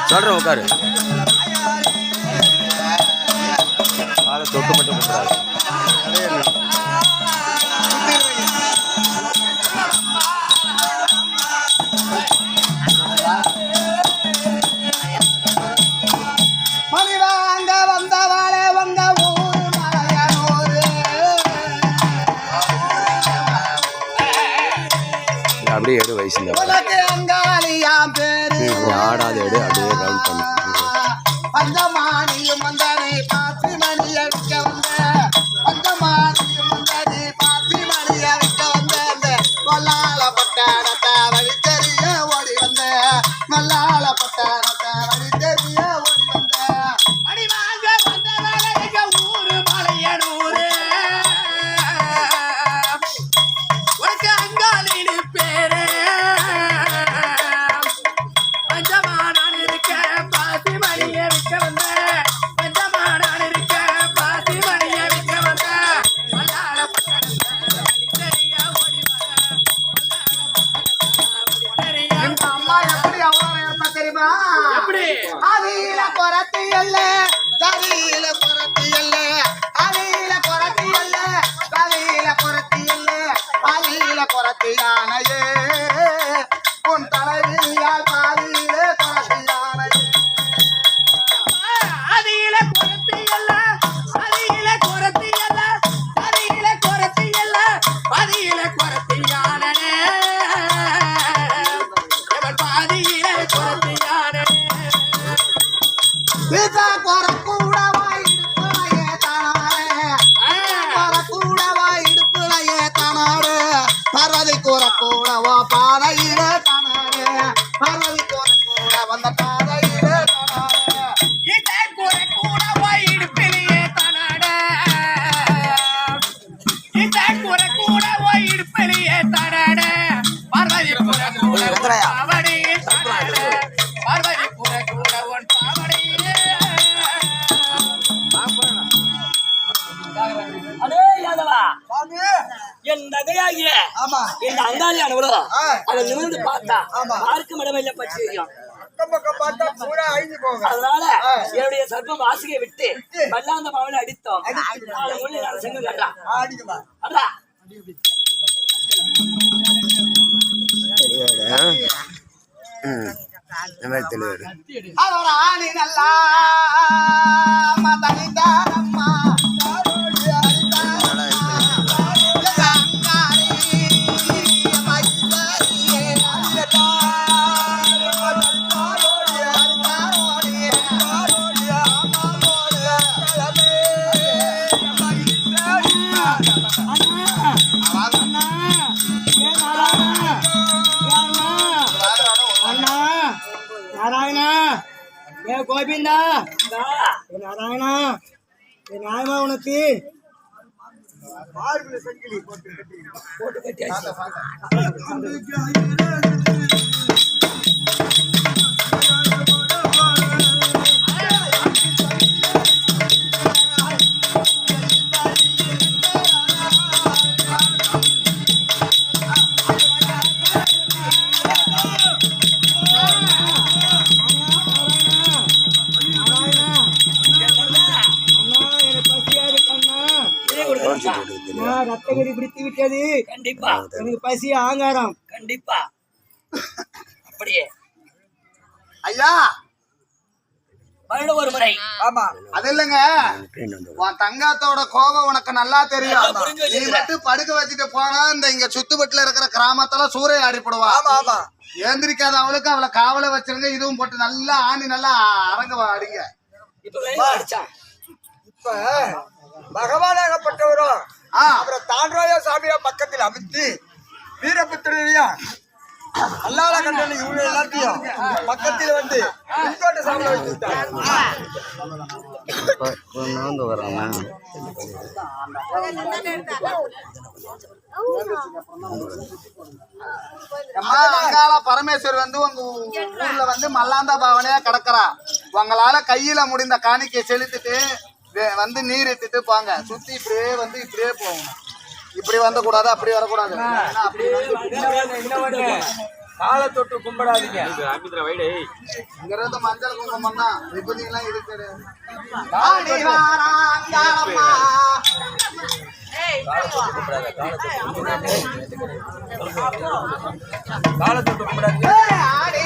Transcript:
சொல்றேன் உட்காரு காலை தொட்டு மட்டும் பண்ணுறாரு அப்படியே எடு வயசு ஆடாத எடு அப்படியே ரவுண்ட் பண்ணு பஞ்சமானியும் வந்தனை பாத்தி மணிய விற்க வந்த பஞ்சமானியும் வந்தது பாத்தி மணிய விற்க வந்த அந்த கொல்லால பட்டாணத்தை வழி தெரிய ஓடி வந்த நல்லால பட்டாணத்தை வழி தெரிய ஓடி வந்த அடி வாங்க வந்த வேலைக்கு ஊரு மலையனூரு உனக்கு அங்காளின்னு பேரு பஞ்சமானான் இருக்க பாத்தி மணிய விற்க வந்த பஞ்சமானான் இருக்க பாத்தி மணிய விற்க வந்த மல்லால பட்டாணத்தை வழி தெரிய ஓடி வந்த எங்க அம்மா எப்படி அவ்வளவு இருந்தா தெரியுமா எப்படி அதில குறத்தி இல்ல கதியில குறத்தி இல்ல அதில குறத்தி இல்ல கதியில குறத்தி இல்ல அதில குறத்தியானையே உன் தலைவியால் பாதியிலே குறத்தியானையே அதில குறத்தி இல்ல அதில குறத்தி இல்ல அதில குறத்தி இல்ல அதில குறத்தியானே பாதியிலே குறத்தியானே வீட்டா குறக்கூடவா இடுப்புலையே தானாரே குறக்கூடவா இடுப்புலையே தானாரே பார்வதி குறக்கூடவா பாதையிலே தானாரே பார்வதி குறக்கூட வந்த பாதையிலே தானாரே வீட்டா குறக்கூடவா இடுப்பிலேயே தானாரே வீட்டா குறக்கூடவா இடுப்பிலேயே தானாரே பார்வதி குறக்கூட பாவடியே தானாரே பார்வதி குறக்கூட உன் பாவடியே அடே யாதவா என் நகையாகிய என் அங்காளியானவளோ அதை நிமிர்ந்து பார்த்தா யாருக்கும் இடமில்லை பற்றி தெரியும். அதனால என்னுடைய சர்ப்பம் வாசிகை விட்டு வல்லாந்த மாவனை அடித்தோம். அதோட ஆணி நல்லா மதனிதாரம்மா நாராயணா ஏ கோபிந்தா நாராயணா நியாயமா உனக்கு போட்டு கட்டியாச்சு. ரத்தகரி பிடித்து விட்டது. கண்டிப்பா எனக்கு பசி ஆங்காரம். கண்டிப்பா அப்படியே ஐயா வருடம் ஒரு முறை ஆமா அது இல்லைங்க, உன் தங்கத்தோட கோபம் உனக்கு நல்லா தெரியும். நல்லா புரிஞ்சு நீ வச்சிருக்க. மட்டும் படுக்க வச்சுட்டு போனா இந்த இங்க சுத்துப்பட்டுல இருக்கிற கிராமத்துல சூறை ஆடிப்படுவா. ஆமா ஆமா ஏந்திரிக்காத அவளுக்கு அவளை காவல வச்சிருங்க. இதுவும் போட்டு நல்லா ஆணி நல்லா அரங்க அடிங்க. இப்ப லைன் அடிச்சான். இப்ப பகவானாகப்பட்டவரும் ஆ, அப்புறம் தாண்டராய சாமியா பக்கத்தில் அமைத்து வீரபுத்திரையும் அல்லாத கண்டன இவங்க எல்லாத்தையும் பக்கத்தில் வந்து உள்கோட்டை சாமியை வைத்து விட்டார். கொண்டு வர்றாங்க. அம்மா, அங்காள பரமேஸ்வர் வந்து உங்க ஊர்ல வந்து மல்லாந்தா பாவனையா கிடக்குறா. உங்களால கையில முடிந்த காணிக்கை செலுத்திட்டு வந்து நீர் இட்டுட்டு போங்க. சுத்தி இப்படியே வந்து இப்படியே போகணும். இப்படி வந்து கூடாது, அப்படி வரக்கூடாது. ஏன்னா அப்படி வந்து காலை தொட்டு கும்பிடாதீங்க. இங்க இருந்து மஞ்சள் குங்குமம் தான், விபூதி எல்லாம் இருக்குது. ஆடி வாரா அங்காளம்மா. காலை தொட்டு கும்பிடாதீங்க. ஆடி